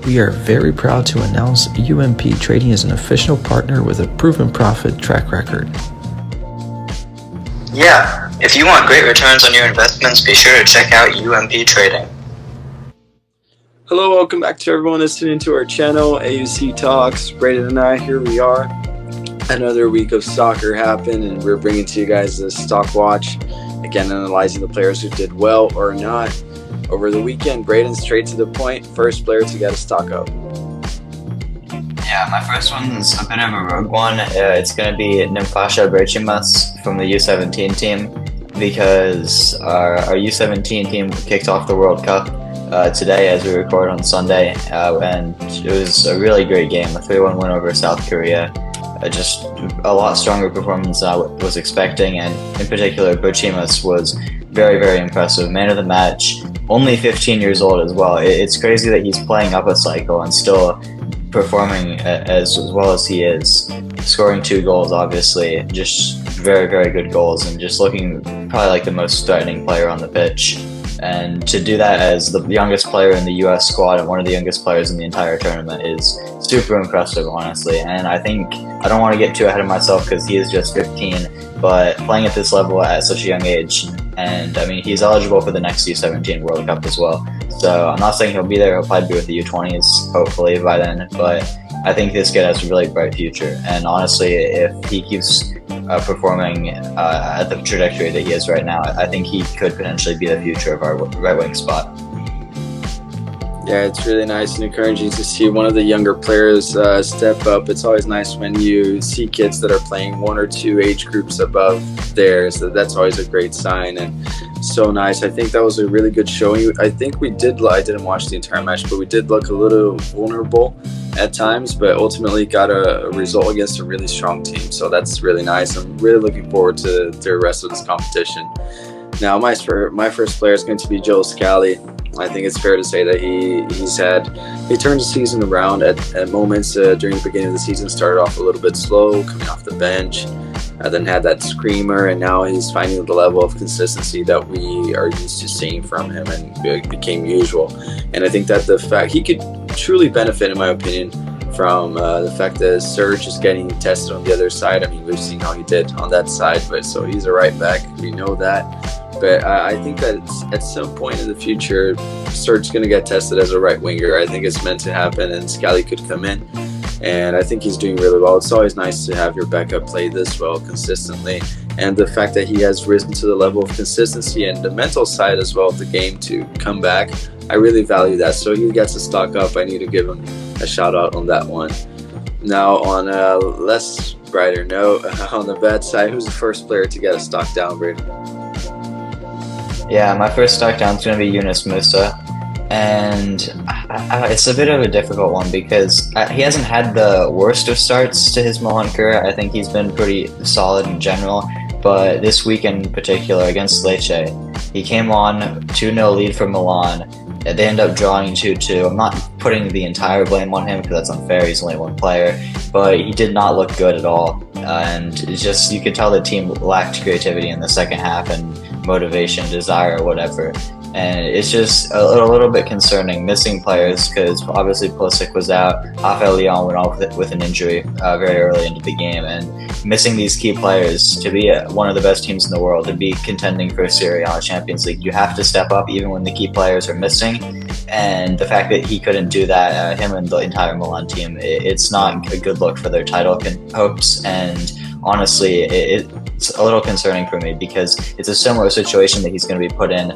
we are very proud to announce UMP Trading is an official partner with a proven profit track record. Yeah, if you want great returns on your investments, be sure to check out UMP Trading. Hello, welcome back to everyone listening to our channel, AUC Talks. Braden and I, here we are. Another week of soccer happened, and we're bringing to you guys this stock watch. Again, analyzing the players who did well or not. Over the weekend, Braden, straight to the point, first player to get a stock up. Yeah, my first one's a bit of a rogue one. It's going to be Nimfasha Berchimas from the U17 team, because our U17 team kicked off the World Cup today as we record on Sunday, and it was a really great game, a 3-1 win over South Korea. Just a lot stronger performance than I was expecting, and in particular Berchimas was very, very impressive. Man of the match, only 15 years old as well. It's crazy that he's playing up a cycle and still performing as well as he is, scoring 2 goals, obviously, just very, very good goals, and just looking probably like the most threatening player on the pitch. And to do that as the youngest player in the US squad and one of the youngest players in the entire tournament is super impressive, honestly. And I think I don't want to get too ahead of myself because he is just 15, but playing at this level at such a young age, and I mean, he's eligible for the next U17 World Cup as well. So I'm not saying he'll be there, he'll probably be with the U20s, hopefully by then, but I think this kid has a really bright future. And honestly, if he keeps performing at the trajectory that he is right now, I think he could potentially be the future of our right wing spot. Yeah, it's really nice and encouraging to see one of the younger players step up. It's always nice when you see kids that are playing 1 or 2 age groups above theirs. So that's always a great sign, and so nice. I think that was a really good showing. I think I didn't watch the entire match, but we did look a little vulnerable at times, but ultimately got a result against a really strong team. So that's really nice. I'm really looking forward to the rest of this competition. Now, my first player is going to be Joe Scally. I think it's fair to say that he turned the season around at moments during the beginning of the season. Started off a little bit slow, coming off the bench, then had that screamer, and now he's finding the level of consistency that we are used to seeing from him, and it became usual. And I think that the fact he could truly benefit, in my opinion, from the fact that Serge is getting tested on the other side. I mean, we've seen how he did on that side, but so he's a right back. We know that. But I think that at some point in the future, Serge is going to get tested as a right winger. I think it's meant to happen, and Scally could come in. And I think he's doing really well. It's always nice to have your backup play this well consistently. And the fact that he has risen to the level of consistency and the mental side as well of the game to come back, I really value that. So he gets a stock up. I need to give him a shout out on that one. Now, on a less brighter note, on the bad side, who's the first player to get a stock down, Brady? Yeah, my first stock down is going to be Yunus Musa, and it's a bit of a difficult one because he hasn't had the worst of starts to his Milan career. I think he's been pretty solid in general, but this week in particular against Lecce, he came on 2-0 lead for Milan. They end up drawing 2-2. I'm not putting the entire blame on him because that's unfair. He's only one player, but he did not look good at all. And it's just, you could tell the team lacked creativity in the second half and motivation, desire, whatever. And it's just a little bit concerning, missing players, because obviously Pulisic was out. Rafael Leon went off with an injury very early into the game, and missing these key players to be one of the best teams in the world, to be contending for Serie A Champions League, you have to step up even when the key players are missing. And the fact that he couldn't do that, him and the entire Milan team, it's not a good look for their title hopes. And honestly, it's a little concerning for me because it's a similar situation that he's going to be put in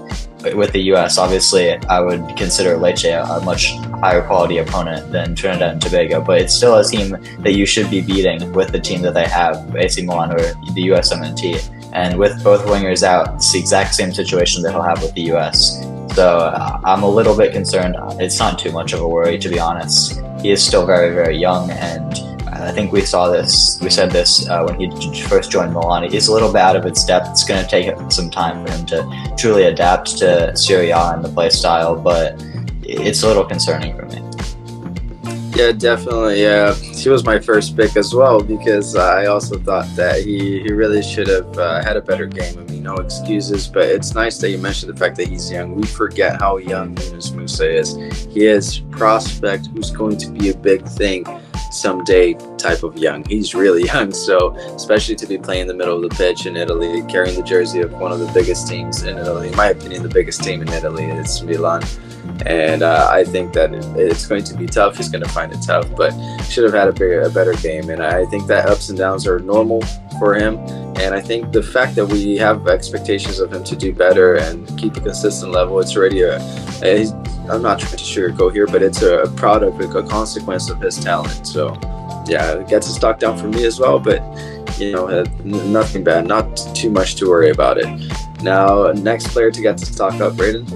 with the US. Obviously, I would consider Lecce a much higher quality opponent than Trinidad and Tobago, but it's still a team that you should be beating with the team that they have, AC Milan or the USMNT. And with both wingers out, it's the exact same situation that he'll have with the US. So I'm a little bit concerned. It's not too much of a worry, to be honest. He is still very, very young, and I think we said this when he first joined Milan. He's a little bit out of its depth. It's going to take some time for him to truly adapt to Serie A and the play style, but it's a little concerning for me. Yeah, definitely. Yeah, he was my first pick as well because I also thought that he really should have had a better game. I mean, no excuses, but it's nice that you mentioned the fact that he's young. We forget how young Yunus Musa is. He is prospect who's going to be a big thing someday type of young. He's really young, so especially to be playing in the middle of the pitch in Italy, carrying the jersey of one of the biggest teams in Italy. In my opinion, the biggest team in Italy is Milan. And I think that it's going to be tough. He's going to find it tough, but should have had a better game. And I think that ups and downs are normal for him. And I think the fact that we have expectations of him to do better and keep a consistent level, it's already I'm not trying to sugarcoat here, but it's a product, a consequence of his talent. So, yeah, it gets a stock down for me as well, but, nothing bad, not too much to worry about it. Now, next player to get the stock up, Braden.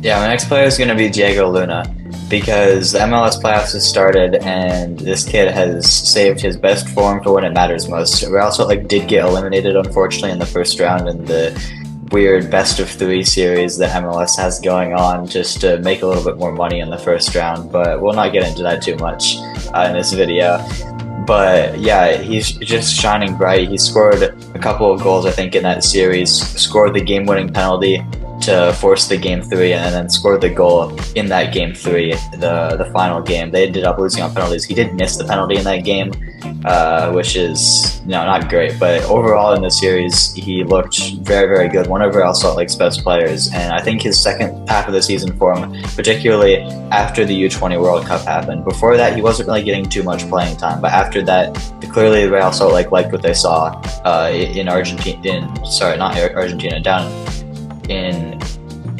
Yeah, my next player is going to be Diego Luna because the MLS playoffs has started and this kid has saved his best form for when it matters most. Real Salt Lake did get eliminated, unfortunately, in the first round in the weird best-of-3 series that MLS has going on just to make a little bit more money in the first round, but we'll not get into that too much in this video. But yeah, he's just shining bright. He scored a couple of goals, I think, in that series, scored the game-winning penalty to force the game 3 and then scored the goal in that game 3, the final game. They ended up losing on penalties. He did miss the penalty in that game, which is not great, but overall in the series he looked very, very good. One of Real Salt Lake's best players, and I think his second half of the season form, particularly after the U20 World Cup happened. Before that he wasn't really getting too much playing time, but after that clearly Real Salt Lake liked what they saw in Argentina,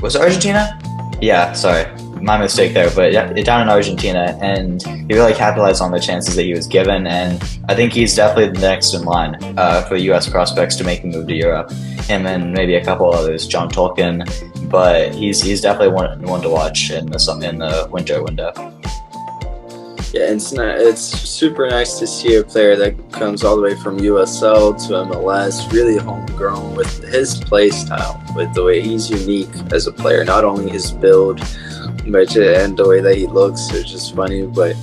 was it Argentina? Yeah, sorry, my mistake there, but down in Argentina, and he really capitalized on the chances that he was given, and I think he's definitely the next in line for U.S. prospects to make a move to Europe. Him and maybe a couple others, John Tolkien, but he's definitely one to watch in the winter window. Yeah, it's super nice to see a player that comes all the way from USL to MLS, really homegrown with his play style, with the way he's unique as a player, not only his build, but and the way that he looks is just funny, but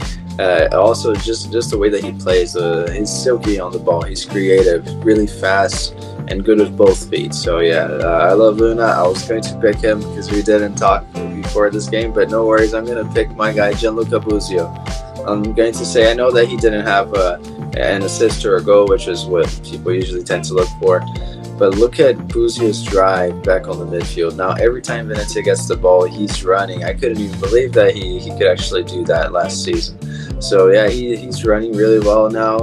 also just the way that he plays. He's silky on the ball, he's creative, really fast, and good with both feet. So yeah, I love Luna. I was going to pick him because we didn't talk before this game, but no worries, I'm going to pick my guy, Gianluca Busio. I'm going to say I know that he didn't have an assist or a goal, which is what people usually tend to look for. But look at Busio's drive back on the midfield. Now, every time Venezia gets the ball, he's running. I couldn't even believe that he could actually do that last season. So, yeah, he's running really well now.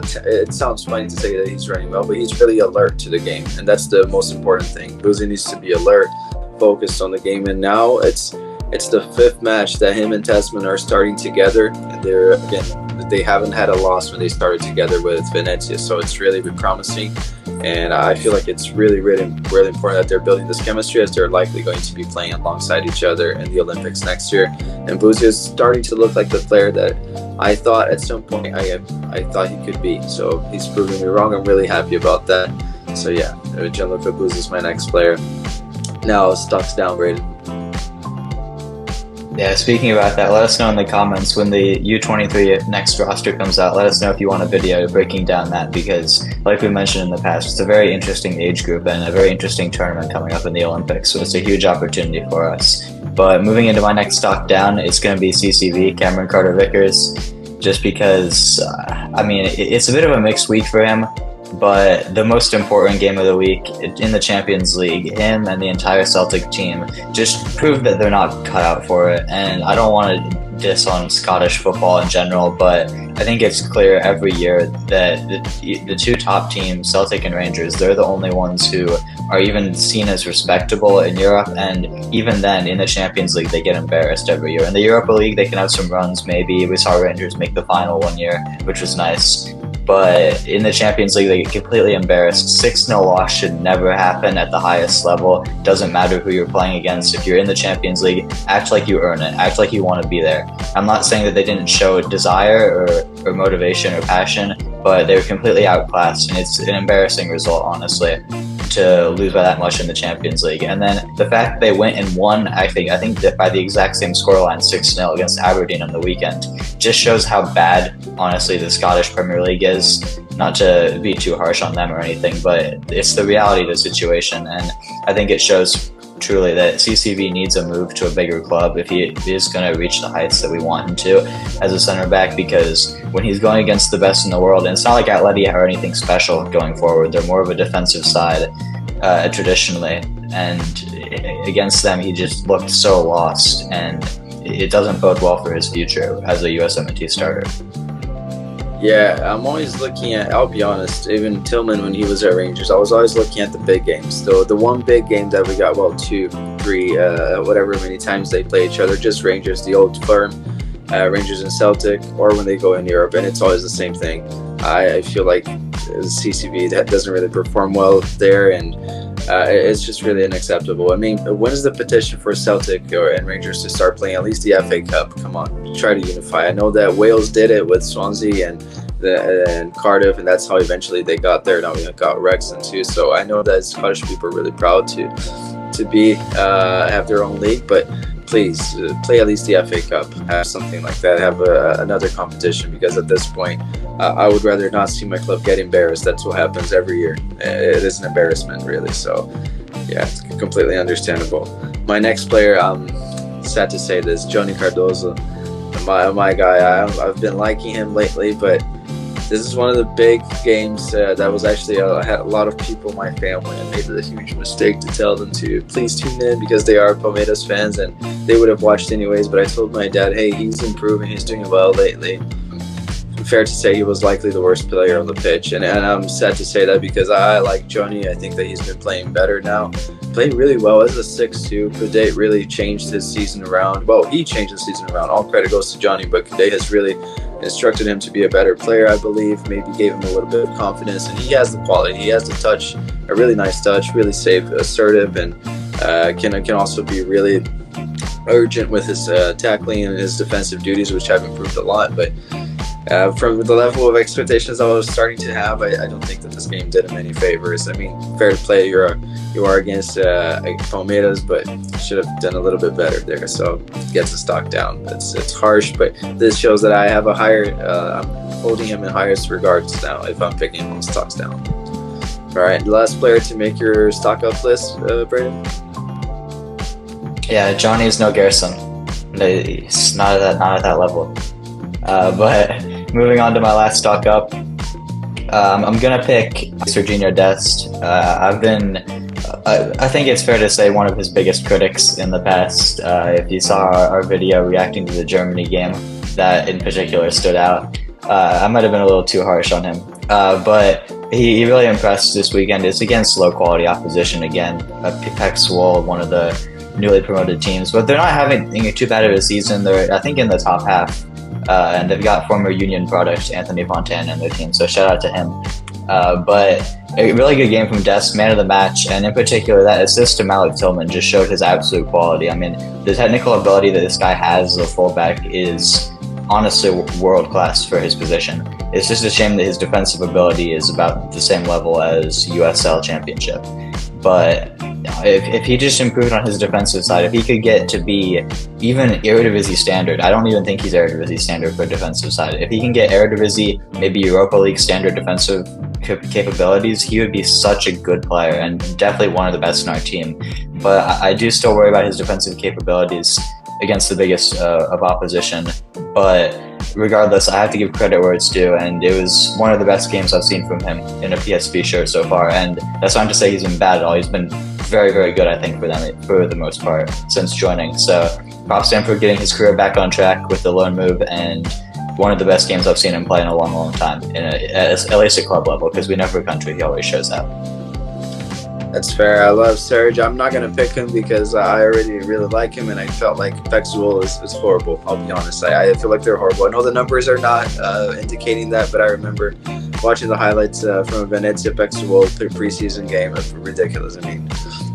It sounds funny to say that he's running well, but he's really alert to the game. And that's the most important thing. Busio needs to be alert, focused on the game. And now it's the 5th match that him and Tasman are starting together, and they haven't had a loss when they started together with Venezia, so it's really been promising, and I feel like it's really important that they're building this chemistry, as they're likely going to be playing alongside each other in the Olympics next year. And Busio is starting to look like the player that I thought at some point I thought he could be, so he's proving me wrong. I'm really happy about that. So yeah, Gianluca Busio is my next player. Now stocks down, Braden. Yeah, speaking about that, let us know in the comments when the U23 next roster comes out. Let us know if you want a video breaking down that, because like we mentioned in the past, it's a very interesting age group and a very interesting tournament coming up in the Olympics, so it's a huge opportunity for us. But moving into my next stock down, it's going to be CCV, Cameron Carter-Vickers, just because, it's a bit of a mixed week for him. But the most important game of the week in the Champions League, him and the entire Celtic team just proved that they're not cut out for it. And I don't want to diss on Scottish football in general, but I think it's clear every year that the two top teams, Celtic and Rangers, they're the only ones who are even seen as respectable in Europe. And even then, in the Champions League, they get embarrassed every year. In the Europa League, they can have some runs, maybe. We saw Rangers make the final one year, which was nice. But in the Champions League, they get completely embarrassed. 6-0 loss should never happen at the highest level. Doesn't matter who you're playing against. If you're in the Champions League, act like you earn it. Act like you want to be there. I'm not saying that they didn't show desire or motivation or passion, but they were completely outclassed, and it's an embarrassing result, honestly. to lose by that much in the Champions League. And then the fact that they went and won, I think that by the exact same scoreline, 6-0 against Aberdeen on the weekend, just shows how bad, honestly, the Scottish Premier League is. Not to be too harsh on them or anything, but it's the reality of the situation. And I think it shows truly that CCV needs a move to a bigger club if he is going to reach the heights that we want him to as a center back, because when he's going against the best in the world, and it's not like Atletico are anything special going forward, they're more of a defensive side traditionally, and against them he just looked so lost, and it doesn't bode well for his future as a USMNT starter. Yeah, I'm always looking at, I'll be honest, even Tillman when he was at Rangers, I was always looking at the big games. The one big game that we got, well, 2, 3, whatever many times they play each other, just Rangers, the old firm, Rangers and Celtic, or when they go in Europe, and it's always the same thing. I feel like CCV that doesn't really perform well there, and it's just really unacceptable. I mean, when is the petition for Celtic and Rangers to start playing at least the FA Cup? Come on, try to unify. I know that Wales did it with Swansea and Cardiff, and that's how eventually they got there. Now we got Wrexham too. So I know that Scottish people are really proud to have their own league, but please play at least the FA Cup, have something like that, have another competition, because at this point I would rather not see my club get embarrassed. That's what happens every year. It is an embarrassment, really. So yeah, it's completely understandable. My next player, I'm sad to say this, Johnny Cardozo, my guy. I've been liking him lately, but this is one of the big games that was actually had a lot of people in my family, and made a huge mistake to tell them to please tune in because they are Palmeiras fans and they would have watched anyways. But I told my dad, hey, he's improving, he's doing well lately. Fair to say he was likely the worst player on the pitch, and I'm sad to say that because I like Johnny. I think that he's been playing better now, playing really well as a 6-2. Kudai really changed his season around. Well, he changed his season around. All credit goes to Johnny, but Kudai has really instructed him to be a better player, I believe, maybe gave him a little bit of confidence, and he has the quality, he has the touch, a really nice touch, really safe, assertive, and can also be really urgent with his tackling and his defensive duties, which have improved a lot. But from the level of expectations I was starting to have, I don't think that this game did him any favors. I mean, fair to play, you are against Palmeiras, but should have done a little bit better there. So gets the stock down. It's harsh, but this shows that I have a higher. I'm holding him in highest regards now if I'm picking him on stocks down. All right, last player to make your stock up list, Brayden. Yeah, Johnny is no Garrison. He's not at that level. But moving on to my last stock up, I'm gonna pick Serginho Dest. I think it's fair to say one of his biggest critics in the past. If you saw our video reacting to the Germany game, that in particular stood out. I might have been a little too harsh on him, but he really impressed this weekend. It's against low quality opposition again. PEC Zwolle, one of the newly promoted teams, but they're not having too bad of a season. They're, I think, in the top half. And they've got former Union product Anthony Fontana in their team, so shout out to him. But a really good game from Dest, man of the match, and in particular that assist to Malik Tillman just showed his absolute quality. I mean, the technical ability that this guy has as a fullback is honestly world class for his position. It's just a shame that his defensive ability is about the same level as USL Championship. But if he just improved on his defensive side, if he could get to be even Eredivisie standard, I don't even think he's Eredivisie standard for defensive side. If he can get Eredivisie, maybe Europa League standard defensive capabilities, he would be such a good player and definitely one of the best in our team. But I do still worry about his defensive capabilities against the biggest of opposition. But regardless, I have to give credit where it's due, and it was one of the best games I've seen from him in a PSV shirt so far. And that's not to say he's been bad at all. He's been very, very good, I think, for them for the most part since joining. So props to him for getting his career back on track with the loan move, and one of the best games I've seen him play in a long, long time, at least at club level, because we know for country he always shows out. That's fair. I love Serge. I'm not going to pick him because I already really like him, and I felt like PEC Zwolle is horrible. I'll be honest. I feel like they're horrible. I know the numbers are not indicating that, but I remember watching the highlights from a Venezia PEC Zwolle preseason game. It's ridiculous. I mean,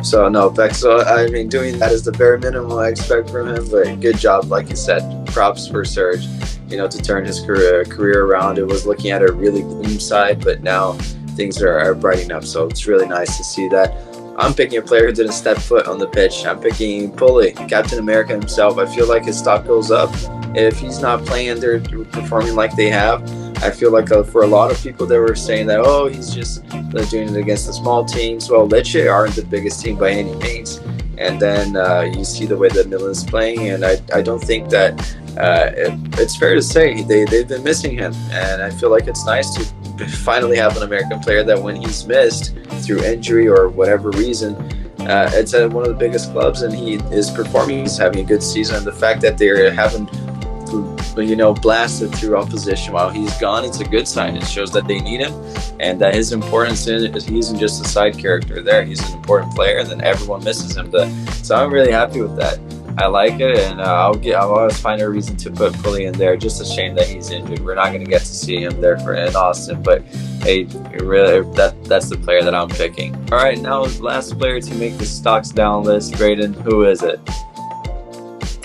so no, PEC Zwolle, I mean, doing that is the bare minimum I expect from him, but good job, like you said. Props for Serge, to turn his career around. It was looking at a really gloom side, but now things are brightening up. So it's really nice to see that. I'm picking a player who didn't step foot on the pitch. I'm picking Pulley, Captain America himself. I feel like his stock goes up if he's not playing and they're performing like they have. I feel like for a lot of people that were saying that, oh, he's just doing it against the small teams. Well, Lecce aren't the biggest team by any means. And then you see the way that Milan's playing, and I don't think that it's fair to say they've been missing him. And I feel like it's nice to finally have an American player that when he's missed through injury or whatever reason, it's at one of the biggest clubs and he is performing, he's having a good season. And the fact that they're having blasted through opposition while he's gone, it's a good sign. It shows that they need him and that his importance in it is he isn't just a side character there. He's an important player, and then everyone misses him. So I'm really happy with that. I like it, and I'll always find a reason to put Pulley in there. Just a shame that he's injured. We're not going to get to see him there in Austin, but hey, really, that's the player that I'm picking. All right, now last player to make the stocks down list. Braden, who is it?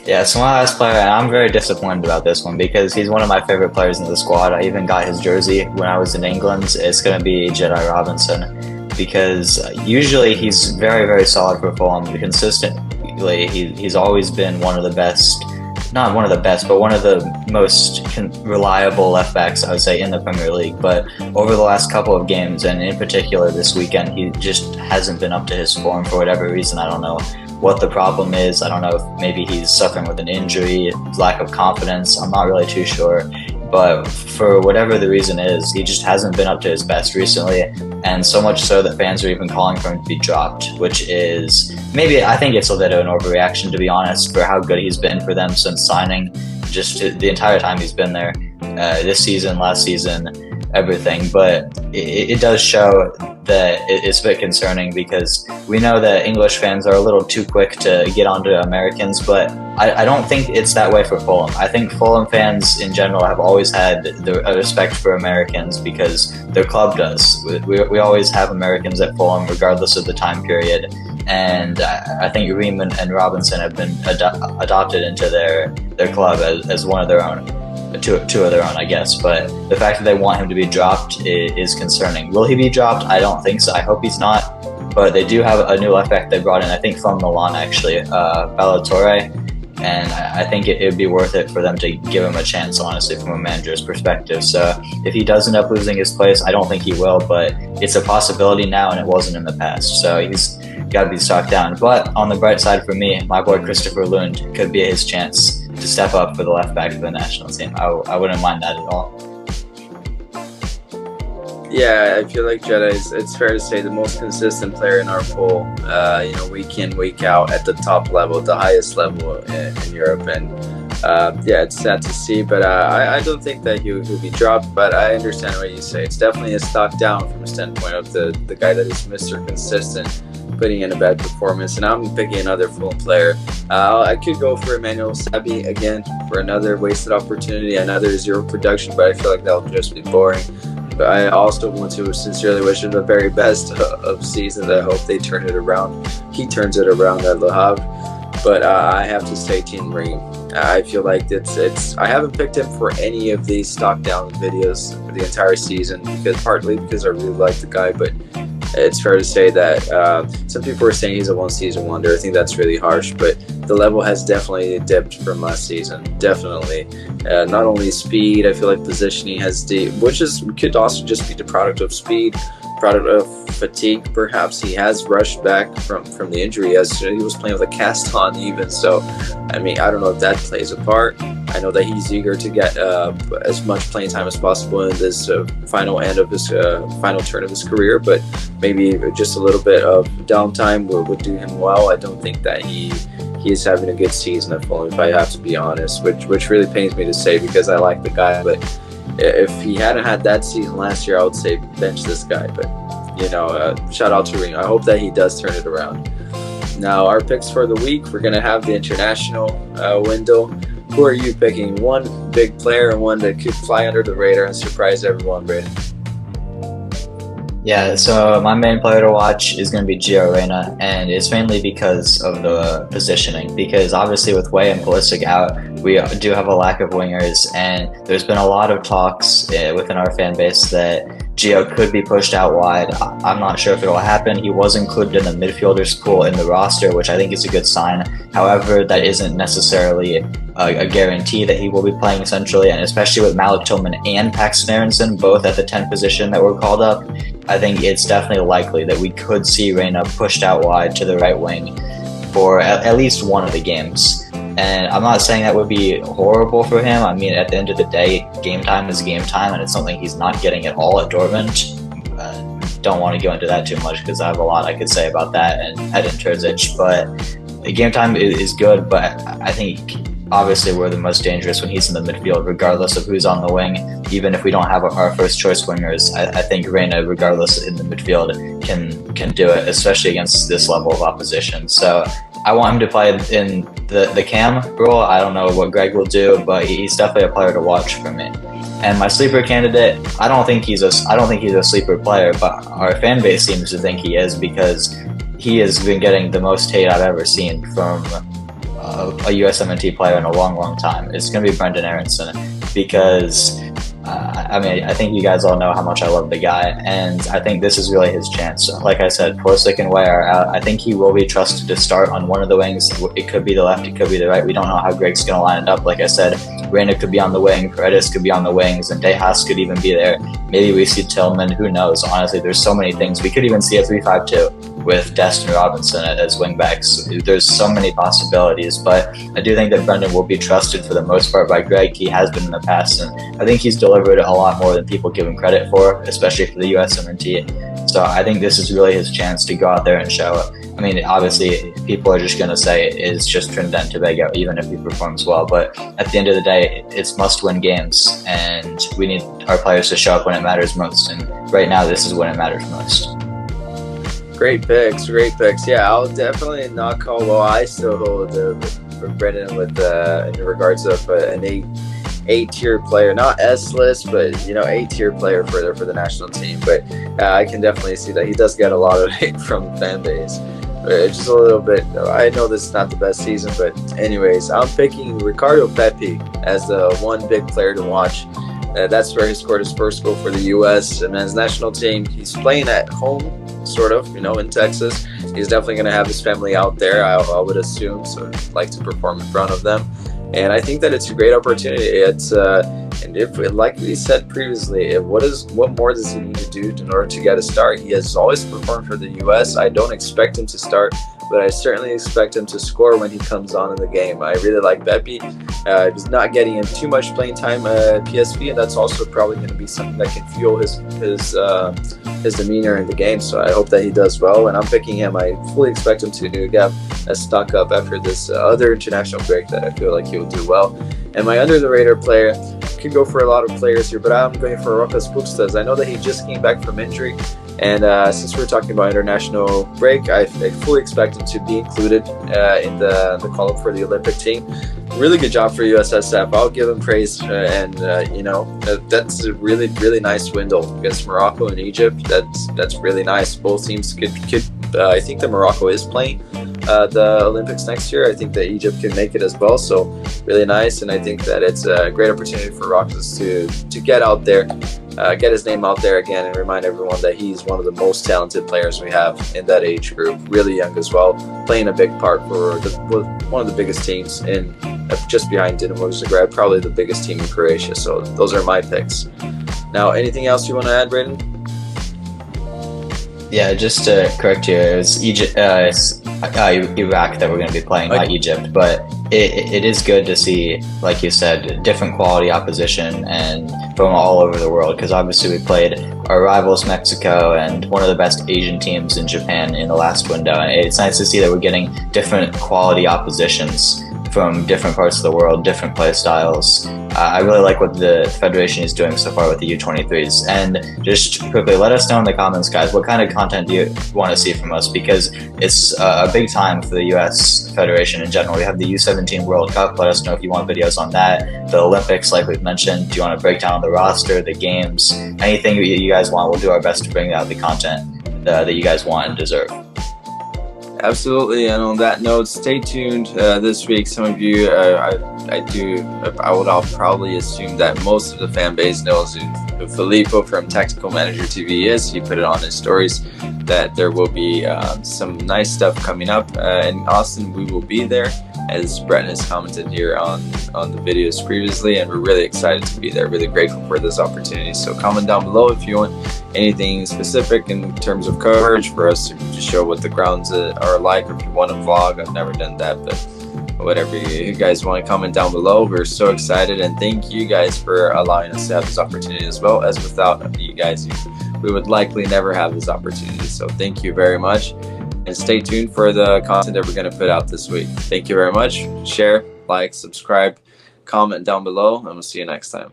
Yeah, so my last player, and I'm very disappointed about this one because he's one of my favorite players in the squad. I even got his jersey when I was in England. It's going to be Jedi Robinson because usually he's very, very solid for Fulham. Consistently, he's always been one of the best, not one of the best, but one of the most reliable left backs, I would say, in the Premier League. But over the last couple of games, and in particular this weekend, he just hasn't been up to his form for whatever reason. I don't know what the problem is. I don't know if maybe he's suffering with an injury, lack of confidence. I'm not really too sure. But for whatever the reason is, he just hasn't been up to his best recently. And so much so that fans are even calling for him to be dropped, which is maybe, I think it's a bit of an overreaction, to be honest, for how good he's been for them since signing, just the entire time he's been there, this season, last season, everything. But it does show that it's a bit concerning because we know that English fans are a little too quick to get onto Americans, but I don't think it's that way for Fulham. I think Fulham fans in general have always had a respect for Americans because their club does. We always have Americans at Fulham regardless of the time period, and I think Ream and Robinson have been adopted into their club as one of their own. Two of their own, I guess, but the fact that they want him to be dropped is concerning. Will he be dropped? I don't think so. I hope he's not, but they do have a new left back they brought in, I think from Milan actually, Ballatore, and I think it would be worth it for them to give him a chance, honestly, from a manager's perspective. So if he does end up losing his place, I don't think he will, but it's a possibility now and it wasn't in the past, so he's got to be stocked down. But on the bright side for me, my boy Christopher Lund could be his chance to step up for the left back of the national team. I wouldn't mind that at all. Yeah, I feel like Jedi is, it's fair to say, the most consistent player in our pool, week in, week out at the top level, the highest level in Europe. And it's sad to see, but I don't think that he'll be dropped, but I understand what you say. It's definitely a stock down from a standpoint of the guy that is Mr. Consistent, putting in a bad performance. And I'm picking another Fulham player. I could go for Emmanuel Sabi again for another wasted opportunity, another zero production, but I feel like that'll just be boring. But I also want to sincerely wish him the very best of season. I hope they turn it around. He turns it around at Le Havre. But I have to say Team Ream. I feel like it's. I haven't picked him for any of these stock down videos for the entire season, partly because I really like the guy, but it's fair to say that some people are saying he's a one-season wonder. I think that's really harsh, but the level has definitely dipped from last season. Definitely. Not only speed, I feel like positioning has could also just be the product of speed, product of fatigue. Perhaps he has rushed back from the injury yesterday. He was playing with a cast on even, so I mean, I don't know if that plays a part. I know that he's eager to get as much playing time as possible in this final turn of his career, but maybe just a little bit of downtime would do him well. I don't think that he is having a good season at Fulham, if I have to be honest, which really pains me to say because I like the guy, but if he hadn't had that season last year, I would say bench this guy. But shout out to Ream. I hope that he does turn it around. Now our picks for the week, we're gonna have the international window. Who are you picking? One big player and one that could fly under the radar and surprise everyone, Braden. Yeah, so my main player to watch is going to be Gio Reyna, and it's mainly because of the positioning. Because obviously with Way and Pulisic out, we do have a lack of wingers, and there's been a lot of talks within our fan base that Gio could be pushed out wide. I'm not sure if it'll happen. He was included in the midfielders pool in the roster, which I think is a good sign. However, that isn't necessarily a guarantee that he will be playing centrally, and especially with Malik Tillman and Paxton Aronson both at the 10 position that were called up, I think it's definitely likely that we could see Reyna pushed out wide to the right wing for at least one of the games. And I'm not saying that would be horrible for him. I mean, at the end of the day, game time is game time, and it's something he's not getting at all at Dortmund. Don't want to go into that too much because I have a lot I could say about that and Edin Terzic. But game time is good, but I think obviously we're the most dangerous when he's in the midfield, regardless of who's on the wing. Even if we don't have our first choice wingers, I think Reyna, regardless in the midfield, can do it, especially against this level of opposition. So I want him to play in the cam role. I don't know what Greg will do, but he's definitely a player to watch for me. And my sleeper candidate, I don't think he's a sleeper player, but our fan base seems to think he is because he has been getting the most hate I've ever seen from a USMNT player in a long time. It's going to be Brendan Aronson because I think you guys all know how much I love the guy, and I think this is really his chance. Like I said, Pulisic and Way are out. I think he will be trusted to start on one of the wings. It could be the left, it could be the right. We don't know how Greg's going to line it up. Like I said, Reyna could be on the wing, Paredes could be on the wings, and De Haas could even be there. Maybe we see Tillman, who knows? Honestly, there's so many things. We could even see a 3-5-2 with Dest and Robinson as wingbacks. There's so many possibilities, but I do think that Brendan will be trusted for the most part by Greg. He has been in the past, and I think he's delivered a lot more than people give him credit for, especially for the USMNT. So I think this is really his chance to go out there and show it. I mean, obviously, people are just going to say it's just Trinidad and Tobago, even if he performs well. But at the end of the day, it's must-win games, and we need our players to show up when it matters most. And right now, this is when it matters most. Great picks. Yeah, I'll definitely not call. Well, I still hold for Brendan with in regards of an A-tier player, not S-list, but A-tier player for the national team. But I can definitely see that he does get a lot of hate from the fan base. Just a little bit. I know this is not the best season, but anyways, I'm picking Ricardo Pepi as the one big player to watch. That's where he scored his first goal for the U.S. men's national team. He's playing at home, sort of, in Texas. He's definitely going to have his family out there, I would assume, so I'd like to perform in front of them. And I think that it's a great opportunity. It's and if, like we said previously, what more does he need to do in order to get a start? He has always performed for the U.S. I don't expect him to start, but I certainly expect him to score when he comes on in the game. I really like Pepi. He's not getting him too much playing time at PSV, and that's also probably going to be something that can fuel his demeanor in the game. So I hope that he does well, and I'm picking him. I fully expect him to get a stock up after this other international break that I feel like he will do well. And my under-the-radar player, could go for a lot of players here, but I'm going for Rokas Pukstas. I know that he just came back from injury, and since we're talking about international break, I fully expect him to be included in the call-up for the Olympic team. Really good job for USSF. I'll give him praise, and that's a really, really nice window against Morocco and Egypt. That's really nice. Both teams could I think that Morocco is playing the Olympics next year. I think that Egypt can make it as well, so really nice, and I think that it's a great opportunity for Rokas to get out there, get his name out there again, and remind everyone that he's one of the most talented players we have in that age group, really young as well, playing a big part for one of the biggest teams in just behind Dinamo Zagreb, probably the biggest team in Croatia. So those are my picks. Now, anything else you want to add, Braden? Yeah, just to correct you, it was Egypt, Iraq that we're going to be playing, not Egypt. But it is good to see, like you said, different quality opposition and from all over the world. Because obviously we played our rivals Mexico and one of the best Asian teams in Japan in the last window. And it's nice to see that we're getting different quality oppositions from different parts of the world, different play styles. I really like what the Federation is doing so far with the U23s. And just quickly, let us know in the comments, guys, what kind of content do you want to see from us? Because it's a big time for the US Federation in general. We have the U17 World Cup. Let us know if you want videos on that. The Olympics, like we've mentioned, do you want to break down the roster, the games, anything you guys want? We'll do our best to bring out the content that you guys want and deserve. Absolutely, and on that note, stay tuned this week. Some of you, I'll probably assume that most of the fan base knows who Filippo from Tactical Manager TV is. He put it on his stories that there will be some nice stuff coming up in Austin. We will be there, as Brett has commented here on the videos previously, and we're really excited to be there, really grateful for this opportunity. So comment down below if you want anything specific in terms of coverage for us to show what the grounds are like, or if you want to vlog. I've never done that, but whatever you guys want to comment down below. We're so excited, and thank you guys for allowing us to have this opportunity, as well as without you guys we would likely never have this opportunity. So thank you very much, and stay tuned for the content that we're going to put out this week. Thank you very much. Share, like, subscribe, comment down below, and we'll see you next time.